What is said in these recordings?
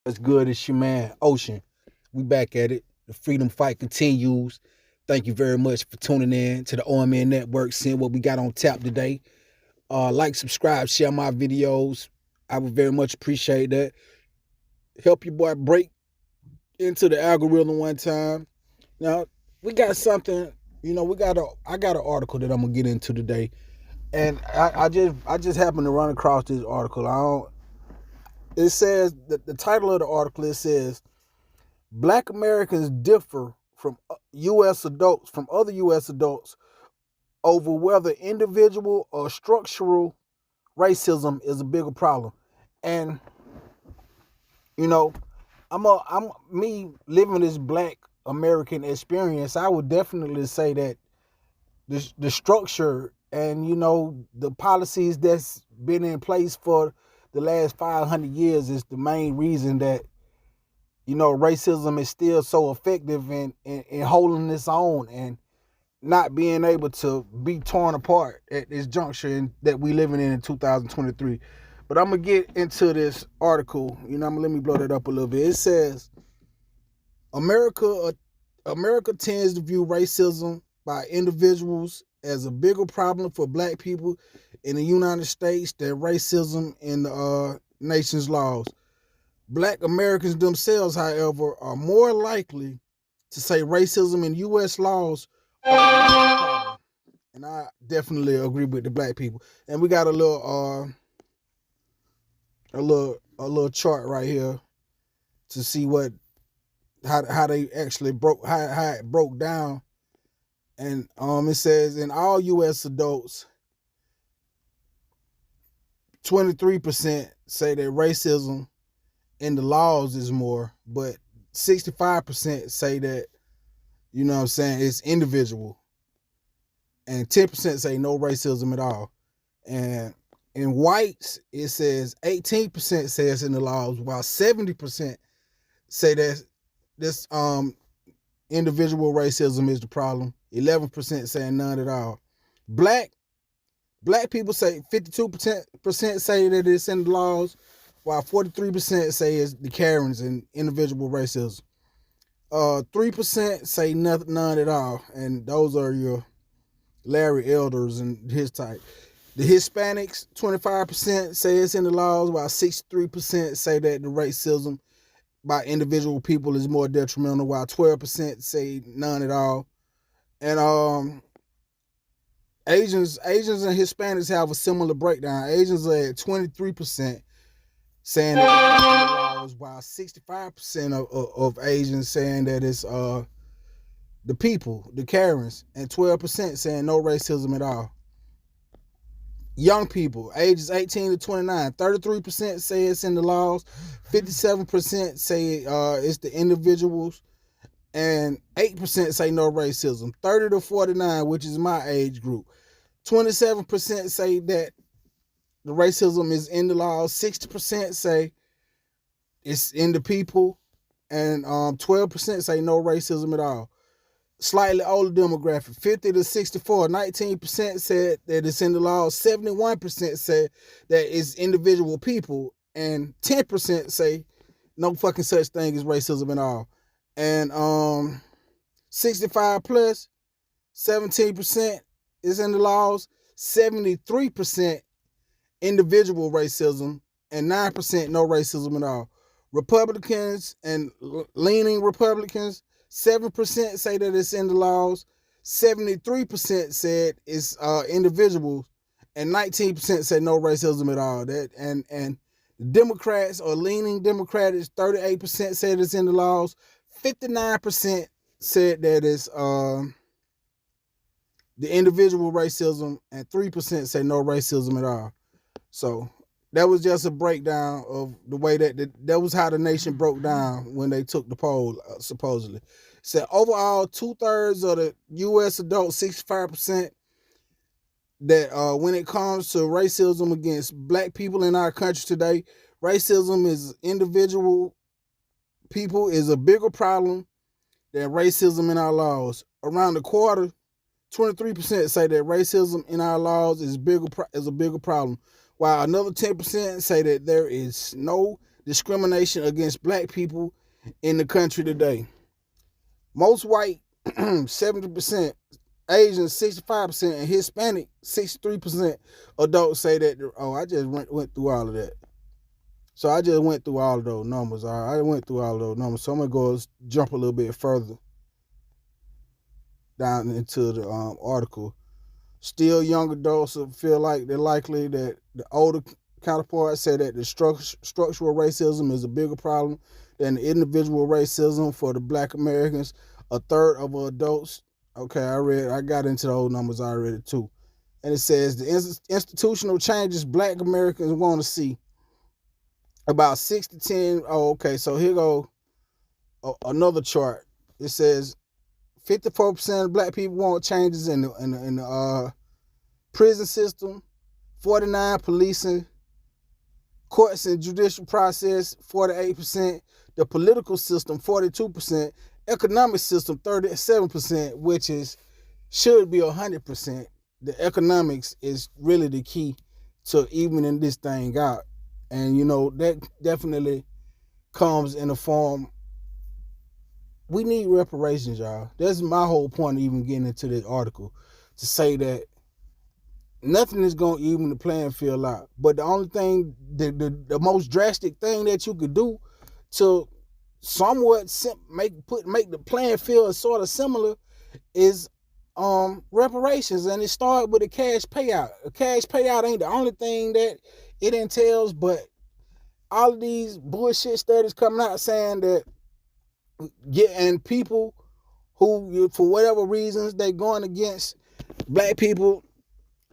What's good? It's your man, Ocean. We back at it. The freedom fight continues. Thank you very much for tuning in to the OMN Network, seeing what we got on tap today. Like, subscribe, share my videos. I would very much appreciate that. Help your boy break into the algorithm one time. Now, we got something, I got an article that I'm gonna get into today. And I just happened to run across this article. It says that the title of the article, it says Black Americans differ from U.S. adults, from other U.S. adults, over whether individual or structural racism is a bigger problem. And you know, I'm me living this Black American experience. I would definitely say that the structure and the policies that's been in place for the last 500 years is the main reason that racism is still so effective in holding its own and not being able to be torn apart at this juncture that we living in 2023. But I'm going to get into this article. Let me blow that up a little bit. It says, America tends to view racism by individuals as a bigger problem for Black people in the United States than racism in the nation's laws. Black Americans themselves, however, are more likely to say racism in U.S. laws are a problem. And I definitely agree with the Black people. And we got a little chart right here to see how they actually how it broke down. And it says in all U.S. adults, 23% say that racism in the laws is more, but 65% say that, it's individual. And 10% say no racism at all. And in whites, it says 18% says in the laws, while 70% say that this individual racism is the problem. 11% saying none at all. Black people say 52% say that it's in the laws, while 43% say it's the Karens and individual racism. 3% say none at all, and those are your Larry Elders and his type. The Hispanics, 25% say it's in the laws, while 63% say that the racism by individual people is more detrimental, while 12% say none at all. And Asians and Hispanics have a similar breakdown. Asians are at 23% saying that it's in the laws, while 65% of Asians saying that it's the people, the Karens, and 12% saying no racism at all. Young people, ages 18 to 29, 33% say it's in the laws, 57% say it's the individuals, and 8% say no racism. 30 to 49, which is my age group, 27% say that the racism is in the laws, 60% say it's in the people, and 12% say no racism at all. Slightly older demographic, 50 to 64, 19% said that it's in the laws, 71% said that it's individual people, and 10% say no fucking such thing as racism at all. And 65 plus, 17% is in the laws, 73% individual racism, and 9% no racism at all. Republicans and leaning Republicans, 7% say that it's in the laws, 73% said it's individuals, and 19% said no racism at all. That and Democrats or leaning Democrats, 38% said it's in the laws, 59% said that it's the individual racism, and 3% say no racism at all. So that was just a breakdown of the way that was how the nation broke down when they took the poll, supposedly. Said overall, 2/3 of the U.S. adults, 65%, that when it comes to racism against Black people in our country today, racism is individual people is a bigger problem than racism in our laws. Around a quarter, 23% say that racism in our laws is a bigger problem, while another 10% say that there is no discrimination against black people in the country today. Most white, 70%, Asian, 65%, and Hispanic, 63% adults say that, oh, I just went through all of that. So I just went through all of those numbers. I went through all of those numbers. So I'm going to go jump a little bit further down into the article. Still, young adults feel like they're likely that the older counterparts say that the structural racism is a bigger problem than the individual racism for the black Americans. A third of adults, okay, I got into those numbers already too. And it says the institutional changes black Americans want to see. About 6 to 10, oh, okay, so here go another chart. It says 54% of black people want changes in the prison system, 49% policing, courts and judicial process, 48%, the political system, 42%, economic system, 37%, which should be 100%. The economics is really the key to evening this thing out. And, you know, that definitely comes in the form, we need reparations, y'all. That's my whole point of even getting into this article, to say that nothing is going to even the playing field out. But the only thing, the most drastic thing that you could do to somewhat make the playing field sort of similar is reparations. And it started with a cash payout. A cash payout ain't the only thing that it entails, but all of these bullshit studies coming out saying that and people who, for whatever reasons, they going against black people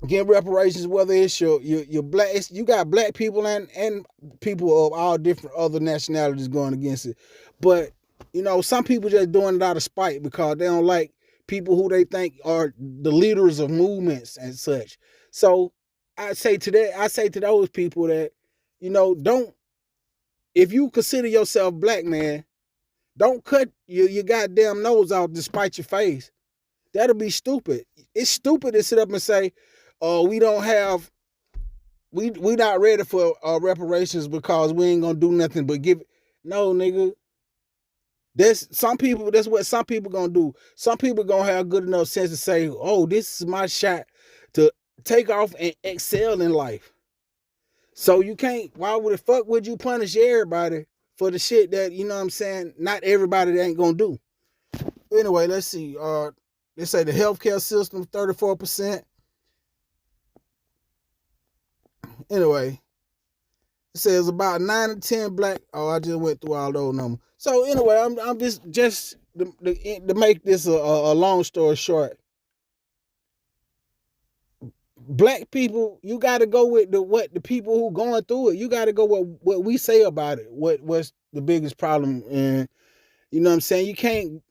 getting reparations, whether it's your black, you got black people and people of all different other nationalities going against it. But, you know, some people just doing it out of spite because they don't like people who they think are the leaders of movements and such. So I say to those people that, you know, if you consider yourself black, man, don't cut your goddamn nose out despite your face. That'll be stupid. It's stupid to sit up and say, oh, we not ready for reparations because we ain't gonna do nothing but give it. No, nigga. That's what some people gonna do. Some people gonna have good enough sense to say, oh, this is my shot to take off and excel in life. So you can't, why the fuck would you punish everybody for the shit that, you know what I'm saying, not everybody ain't gonna do. Anyway, let's see. They say the healthcare system, 34%. Anyway, it says about 9 to 10 black. Oh, I just went through all those numbers. So anyway, I'm just to make this a long story short. Black people, you got to go with the people who going through it. You got to go with what we say about it. What's the biggest problem? And you know what I'm saying? You can't.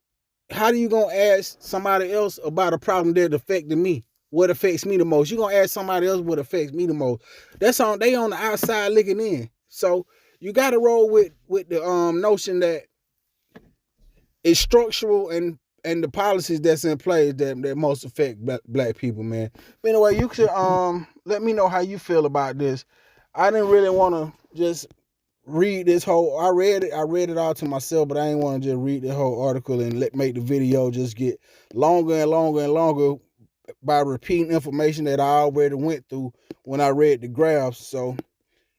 How do you gonna ask somebody else about a problem that affected me? What affects me the most? You gonna ask somebody else what affects me the most? They on the outside looking in. So you got to roll with the notion that it's structural and the policies that's in place that most affect black people, man. But anyway, you should let me know how you feel about this. I didn't really want to just read this whole. I read it all to myself, but I didn't want to just read the whole article and make the video just get longer and longer and longer by repeating information that I already went through when I read the graphs. So,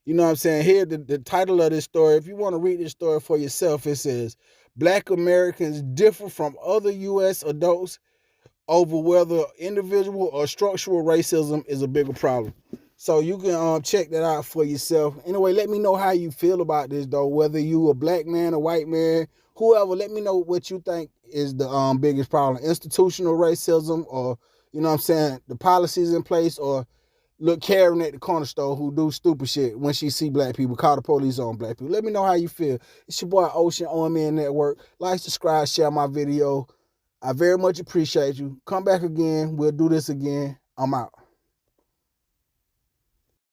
you know what I'm saying? Here, the title of this story, if you want to read this story for yourself, it says, Black Americans differ from other U.S. adults over whether individual or structural racism is a bigger problem. So you can check that out for yourself. Anyway, let me know how you feel about this, though. Whether you a black man, a white man, whoever, let me know what you think is the biggest problem. Institutional racism, or, you know what I'm saying, the policies in place, or look Karen at the corner store who do stupid shit when she see black people, call the police on black people. Let me know how you feel. It's your boy Ocean, omnnetwork. Like, subscribe, share my video. I very much appreciate you. Come back again. We'll do this again. I'm out.